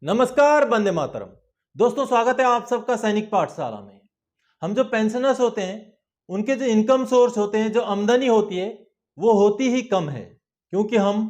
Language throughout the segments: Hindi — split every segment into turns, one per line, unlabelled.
नमस्कार, वंदे मातरम। दोस्तों, स्वागत है आप सबका सैनिक पाठशाला में। हम जो पेंशनर्स होते हैं उनके जो इनकम सोर्स होते हैं, जो आमदनी होती है वो होती ही कम है, क्योंकि हम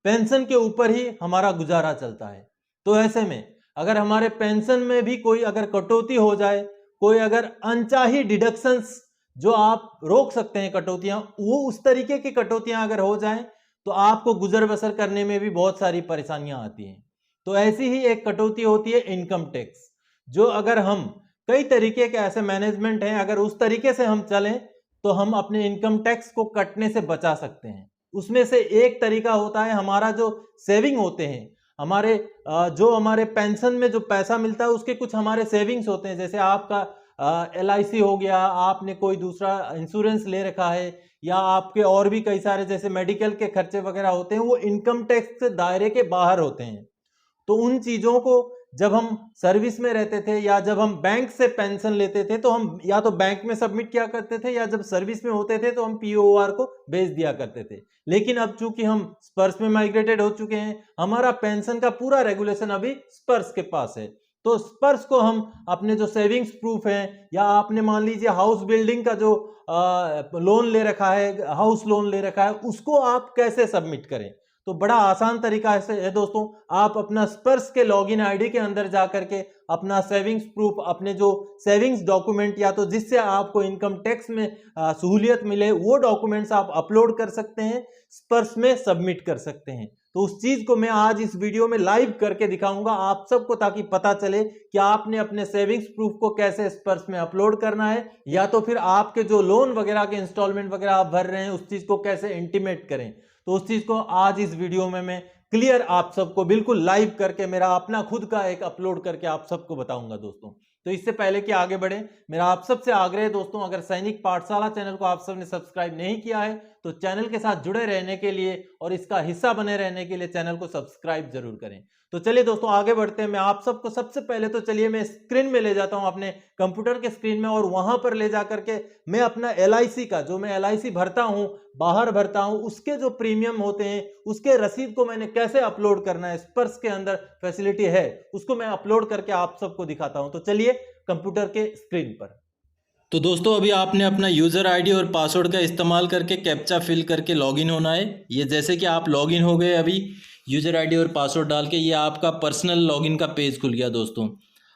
पेंशन के ऊपर ही हमारा गुजारा चलता है। तो ऐसे में अगर हमारे पेंशन में भी कोई अगर कटौती हो जाए, कोई अगर अनचाही डिडक्शंस जो आप रोक सकते हैं कटौतियां, वो उस तरीके की कटौतियां अगर हो जाएं तो आपको गुजर बसर करने में भी बहुत सारी परेशानियां आती हैं। तो ऐसी ही एक कटौती होती है इनकम टैक्स, जो अगर हम कई तरीके के ऐसे मैनेजमेंट हैं, अगर उस तरीके से हम चलें तो हम अपने इनकम टैक्स को कटने से बचा सकते हैं। उसमें से एक तरीका होता है हमारा जो सेविंग होते हैं, हमारे जो हमारे पेंशन में जो पैसा मिलता है उसके कुछ हमारे सेविंग्स होते हैं। जैसे आपका LIC हो गया, आपने कोई दूसरा इंश्योरेंस ले रखा है, या आपके और भी कई सारे जैसे मेडिकल के खर्चे वगैरह होते हैं, वो इनकम टैक्स के दायरे के बाहर होते हैं। तो उन चीजों को जब हम सर्विस में रहते थे या जब हम बैंक से पेंशन लेते थे तो हम या तो बैंक में सबमिट किया करते थे, या जब सर्विस में होते थे तो हम POR को भेज दिया करते थे। लेकिन अब चूंकि हम स्पर्श में माइग्रेटेड हो चुके हैं, हमारा पेंशन का पूरा रेगुलेशन अभी स्पर्श के पास है। तो स्पर्श को हम अपने जो सेविंग्स प्रूफ है, या आपने मान लीजिए हाउस बिल्डिंग का जो लोन ले रखा है, हाउस लोन ले रखा है, उसको आप कैसे सबमिट करें। तो बड़ा आसान तरीका है दोस्तों, आप अपना स्पर्श के लॉगिन आईडी के अंदर जाकर के अपना सेविंग्स प्रूफ, अपने जो सेविंग्स डॉक्यूमेंट, या तो जिससे आपको इनकम टैक्स में सहूलियत मिले, वो डॉक्यूमेंट्स आप अपलोड कर सकते हैं, स्पर्श में सबमिट कर सकते हैं। तो उस चीज को मैं आज इस वीडियो में लाइव करके दिखाऊंगा आप सबको, ताकि पता चले कि आपने अपने सेविंग्स प्रूफ को कैसे स्पर्श में अपलोड करना है, या तो फिर आपके जो लोन वगैरह के इंस्टॉलमेंट वगैरह आप भर रहे हैं उस चीज को कैसे इंटीमेट करें। तो उस चीज को आज इस वीडियो में मैं क्लियर आप सबको बिल्कुल लाइव करके, मेरा अपना खुद का एक अपलोड करके आप सबको बताऊंगा दोस्तों। तो इससे पहले कि आगे बढ़े, मेरा आप सबसे आग्रह है दोस्तों, अगर सैनिक पाठशाला चैनल को आप सबने सब्सक्राइब नहीं किया है तो चैनल के साथ जुड़े रहने के लिए और इसका हिस्सा बने रहने के लिए चैनल को सब्सक्राइब जरूर करें। तो चलिए दोस्तों आगे बढ़ते हैं। मैं आप सबको सबसे पहले तो चलिए मैं स्क्रीन में ले जाता हूं, अपने कंप्यूटर के स्क्रीन में, और वहां पर ले जाकर के मैं अपना LIC का, जो मैं LIC भरता हूं, बाहर भरता हूं, उसके जो प्रीमियम होते हैं उसके रसीद को मैंने कैसे अपलोड करना है, स्पर्श के अंदर फैसिलिटी है, उसको मैं अपलोड करके आप सबको दिखाता हूं। तो चलिए कंप्यूटर के स्क्रीन पर।
तो दोस्तों अभी आपने अपना यूज़र आईडी और पासवर्ड का इस्तेमाल करके कैप्चा फिल करके लॉगिन होना है। ये जैसे कि आप लॉगिन हो गए, अभी यूज़र आईडी और पासवर्ड डाल के, ये आपका पर्सनल लॉगिन का पेज खुल गया दोस्तों।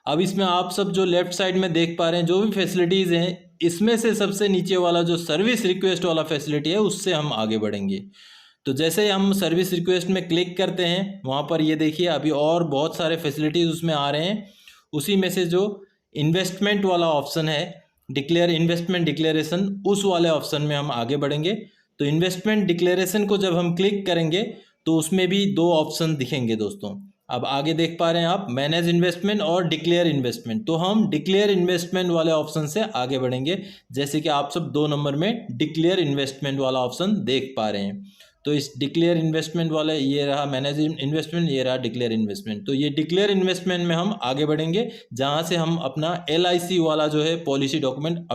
अब इसमें आप सब जो लेफ्ट साइड में देख पा रहे हैं जो भी फैसिलिटीज़ हैं, इसमें से सबसे नीचे वाला जो सर्विस रिक्वेस्ट वाला फैसिलिटी है उससे हम आगे बढ़ेंगे। तो जैसे हम सर्विस रिक्वेस्ट में क्लिक करते हैं, वहाँ पर ये देखिए अभी और बहुत सारे फैसिलिटीज़ उसमें आ रहे हैं। उसी में से जो इन्वेस्टमेंट वाला ऑप्शन है, डिक्लेयर इन्वेस्टमेंट डिक्लेरेशन, उस वाले ऑप्शन में हम आगे बढ़ेंगे। तो इन्वेस्टमेंट डिक्लेरेशन को जब हम क्लिक करेंगे तो उसमें भी दो ऑप्शन दिखेंगे दोस्तों। अब आगे देख पा रहे हैं आप, मैनेज इन्वेस्टमेंट और डिक्लेयर इन्वेस्टमेंट। तो हम डिक्लेयर इन्वेस्टमेंट वाले ऑप्शन से आगे बढ़ेंगे, जैसे कि आप सब 2 नंबर में डिक्लेयर इन्वेस्टमेंट वाला ऑप्शन देख पा रहे हैं। तो इस डिक्लेयर इन्वेस्टमेंट वाले, ये रहा मैनेज इन्वेस्टमेंट, ये रहा डिक्लेयर इन्वेस्टमेंट। तो ये डिक्लेयर इन्वेस्टमेंट में हम आगे बढ़ेंगे, जहां से हम अपना LIC वाला जो है पॉलिसी डॉक्यूमेंट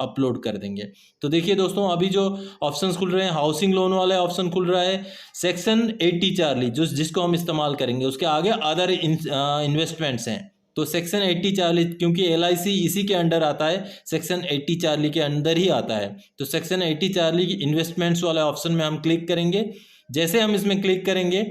अपलोड कर देंगे। तो देखिए दोस्तों, अभी जो ऑप्शंस खुल रहे हैं, हाउसिंग लोन वाले ऑप्शन खुल रहा है, सेक्शन 80 चार्ली जिसको हम इस्तेमाल करेंगे, उसके आगे अदर इन्वेस्टमेंट्स हैं। तो सेक्शन 80 चार्ली, क्योंकि LIC इसी के अंडर आता है, सेक्शन 80 चार्ली के अंदर ही आता है। तो सेक्शन 80 चार्ली की इन्वेस्टमेंट्स वाले ऑप्शन में हम क्लिक करेंगे। जैसे हम इसमें क्लिक करेंगे,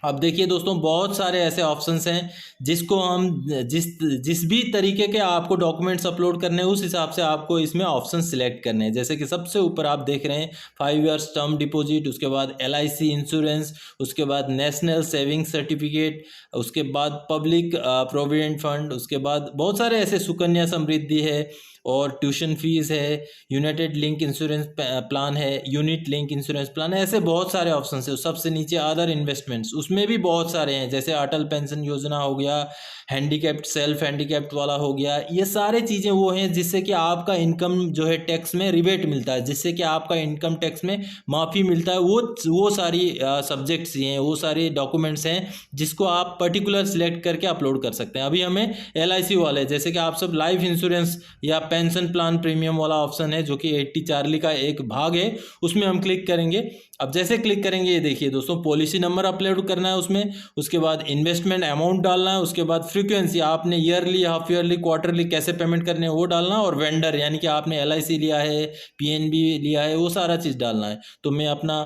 अब देखिए दोस्तों बहुत सारे ऐसे ऑप्शंस हैं जिसको हम जिस भी तरीके के आपको डॉक्यूमेंट्स अपलोड करने हैं उस हिसाब से आपको इसमें ऑप्शन सिलेक्ट करने हैं। जैसे कि सबसे ऊपर आप देख रहे हैं 5 इयर्स टर्म डिपॉजिट, उसके बाद LIC इंश्योरेंस, उसके बाद नेशनल सेविंग सर्टिफिकेट, उसके बाद पब्लिक प्रोविडेंट फंड, उसके बाद बहुत सारे ऐसे सुकन्या समृद्धि है, और ट्यूशन फीस है, यूनाइटेड लिंक इंश्योरेंस प्लान है, यूनिट लिंक इंश्योरेंस प्लान है, ऐसे बहुत सारे ऑप्शन है। सबसे नीचे अदर इन्वेस्टमेंट्स, उसमें भी बहुत सारे हैं, जैसे अटल पेंशन योजना हो गया, हैंडीकैप्ड सेल्फ हैंडीकैप्ड वाला हो गया। ये सारे चीज़ें वो हैं जिससे कि आपका इनकम जो है टैक्स में रिबेट मिलता है, जिससे कि आपका इनकम टैक्स में माफ़ी मिलता है। वो सारी सब्जेक्ट्स हैं, वो सारे डॉक्यूमेंट्स हैं जिसको आप पर्टिकुलर सिलेक्ट करके अपलोड कर सकते हैं। अभी हमें LIC वाले, जैसे कि आप सब लाइफ इंश्योरेंस या पेंशन प्लान प्रीमियम वाला ऑप्शन है, जो कि 80 चार्ली का एक भाग है, उसमें हम क्लिक करेंगे। अब जैसे क्लिक करेंगे, ये देखिए दोस्तों, पॉलिसी नंबर अपलोड करना है उसमें, उसके बाद इन्वेस्टमेंट अमाउंट डालना है, उसके बाद फ्रीक्वेंसी आपने ईयरली, हाफ ईयरली, क्वार्टरली कैसे पेमेंट करने हैं वो डालना है, और वेंडर यानी कि आपने LIC लिया है, PNB लिया है, वो सारा चीज़ डालना है। तो मैं अपना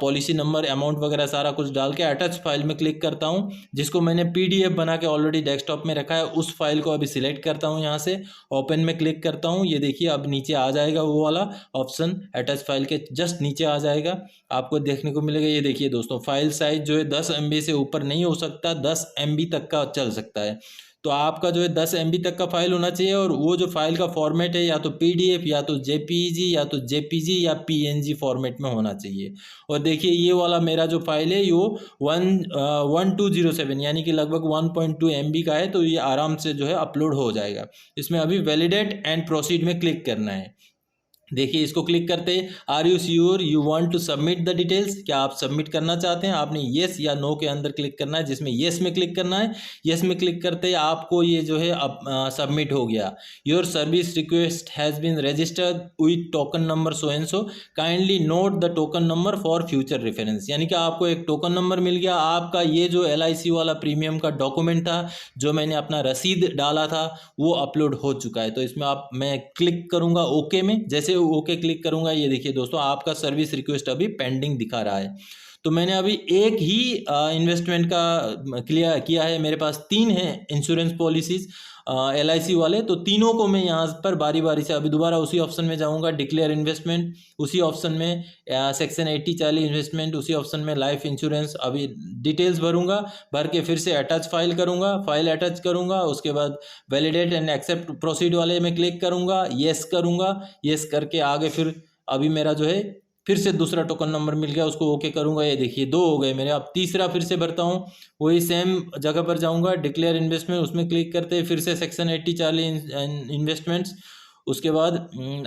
पॉलिसी नंबर, अमाउंट वगैरह सारा कुछ डाल के अटैच फाइल में क्लिक करता हूँ, जिसको मैंने PDF बना के ऑलरेडी डेस्कटॉप में रखा है। उस फाइल को अभी सिलेक्ट करता हूँ, यहाँ से ओपन में क्लिक करता हूँ। ये देखिए अब नीचे आ जाएगा वो वाला ऑप्शन, अटैच फाइल के जस्ट नीचे आ जाएगा, आपको देखने को मिलेगा। ये देखिए दोस्तों, फाइल साइज जो है 10 MB से ऊपर नहीं हो सकता, 10 MB तक का चल सकता है। तो आपका जो है 10 MB तक का फाइल होना चाहिए, और वो जो फाइल का फॉर्मेट है या तो PDF या तो JPEG या तो JPG या PNG फॉर्मेट में होना चाहिए। और देखिए ये वाला मेरा जो फाइल है यो 1207 यानी कि लगभग 1.2 MB का है, तो ये आराम से जो है अपलोड हो जाएगा। इसमें अभी वैलिडेट एंड प्रोसीड में क्लिक करना है। देखिए इसको क्लिक करते, are you sure you want to submit the details, क्या आप सबमिट करना चाहते हैं? आपने येस या नो के अंदर क्लिक करना है, जिसमें येस में क्लिक करना है। येस में क्लिक करते आपको ये जो है अब सबमिट हो गया। Your service request has been registered with token number so and so, kindly note the token number for future reference. यानी कि आपको एक टोकन नंबर मिल गया। आपका ये जो LIC वाला प्रीमियम का डॉक्यूमेंट था, जो मैंने अपना रसीद डाला था, वो अपलोड हो चुका है। तो इसमें मैं क्लिक करूँगा ओके में। जैसे ओके क्लिक करूंगा, ये देखिए दोस्तों, आपका सर्विस रिक्वेस्ट अभी पेंडिंग दिखा रहा है। तो मैंने अभी एक ही इन्वेस्टमेंट का क्लियर किया है। मेरे पास 3 हैं इंश्योरेंस पॉलिसीज LIC वाले, तो तीनों को मैं यहाँ पर बारी बारी से अभी दोबारा उसी ऑप्शन में जाऊँगा, डिक्लेयर इन्वेस्टमेंट, उसी ऑप्शन में सेक्शन 80/40 इन्वेस्टमेंट, उसी ऑप्शन में लाइफ इंश्योरेंस। अभी डिटेल्स भरूंगा, भर के फिर से अटैच फाइल करूँगा, फाइल अटैच करूँगा, उसके बाद वैलिडेट एंड एक्सेप्ट प्रोसीड वाले में क्लिक करूँगा, येस करूँगा। येस करके आगे फिर अभी मेरा जो है फिर से दूसरा टोकन नंबर मिल गया, उसको ओके करूंगा। ये देखिए 2 हो गए मेरे। अब तीसरा फिर से भरता हूँ, वही सेम जगह पर जाऊंगा, डिक्लेयर इन्वेस्टमेंट, उसमें क्लिक करते फिर से सेक्शन 80/40 इन्वेस्टमेंट्स। उसके बाद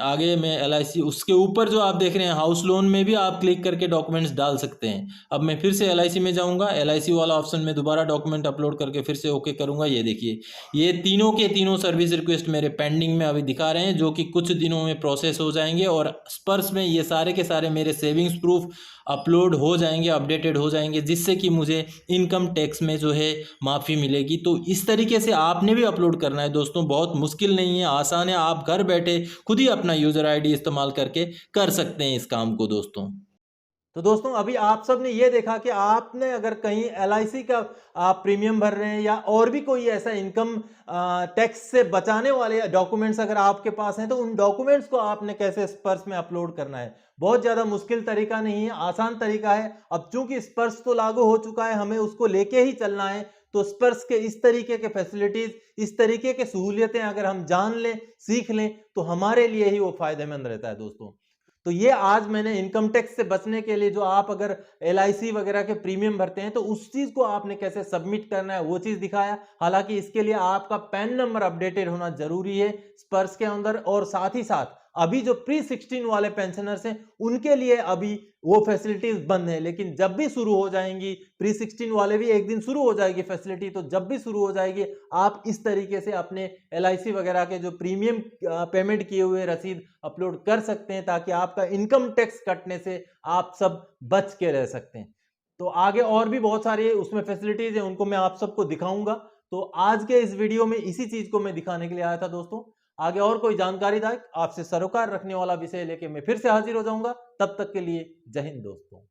आगे मैं LIC, उसके ऊपर जो आप देख रहे हैं हाउस लोन में भी आप क्लिक करके डॉक्यूमेंट्स डाल सकते हैं। अब मैं फिर से LIC में जाऊंगा, LIC वाला ऑप्शन में दोबारा डॉक्यूमेंट अपलोड करके फिर से ओके करूंगा। ये देखिए ये तीनों के तीनों सर्विस रिक्वेस्ट मेरे पेंडिंग में अभी दिखा रहे हैं, जो कि कुछ दिनों में प्रोसेस हो जाएंगे, और स्पर्श में ये सारे के सारे मेरे सेविंग्स प्रूफ अपलोड हो जाएंगे, अपडेटेड हो जाएंगे, जिससे कि मुझे इनकम टैक्स में जो है माफ़ी मिलेगी। तो इस तरीके से आपने भी अपलोड करना है दोस्तों, बहुत मुश्किल नहीं है, आसान है। आप घर बैठे खुद ही अपना यूज़र ID इस्तेमाल करके कर सकते हैं इस काम को दोस्तों।
तो दोस्तों अभी आप सब ने ये देखा कि आपने अगर कहीं LIC का आप प्रीमियम भर रहे हैं या और भी कोई ऐसा इनकम टैक्स से बचाने वाले डॉक्यूमेंट्स अगर आपके पास हैं, तो उन डॉक्यूमेंट्स को आपने कैसे स्पर्श में अपलोड करना है। बहुत ज़्यादा मुश्किल तरीका नहीं है, आसान तरीका है। अब चूंकि स्पर्श तो लागू हो चुका है, हमें उसको लेके ही चलना है। तो स्पर्श के इस तरीके के फैसिलिटीज, इस तरीके के सहूलियतें अगर हम जान लें, सीख लें, तो हमारे लिए ही वो फायदेमंद रहता है दोस्तों। तो ये आज मैंने इनकम टैक्स से बचने के लिए, जो आप अगर LIC वगैरह के प्रीमियम भरते हैं तो उस चीज को आपने कैसे सबमिट करना है वो चीज दिखाया। हालांकि इसके लिए आपका पैन नंबर अपडेटेड होना जरूरी है स्पर्श के अंदर, और साथ ही साथ अभी जो प्री-16 वाले पेंशनर्स हैं उनके लिए अभी वो फैसिलिटीज बंद है, लेकिन जब भी शुरू हो जाएंगी, प्री-16 वाले भी एक दिन शुरू हो जाएगी फैसिलिटी, तो जब भी शुरू हो जाएगी आप इस तरीके से अपने LIC वगैरह के जो प्रीमियम पेमेंट किए हुए रसीद अपलोड कर सकते हैं, ताकि आपका इनकम टैक्स कटने से आप सब बच के रह सकते हैं। तो आगे और भी बहुत सारी उसमें फैसिलिटीज है, उनको मैं आप सबको दिखाऊंगा। तो आज के इस वीडियो में इसी चीज को मैं दिखाने के लिए आया था दोस्तों। आगे और कोई जानकारीदायक आपसे सरोकार रखने वाला विषय लेके मैं फिर से हाजिर हो जाऊंगा। तब तक के लिए जय हिंद दोस्तों।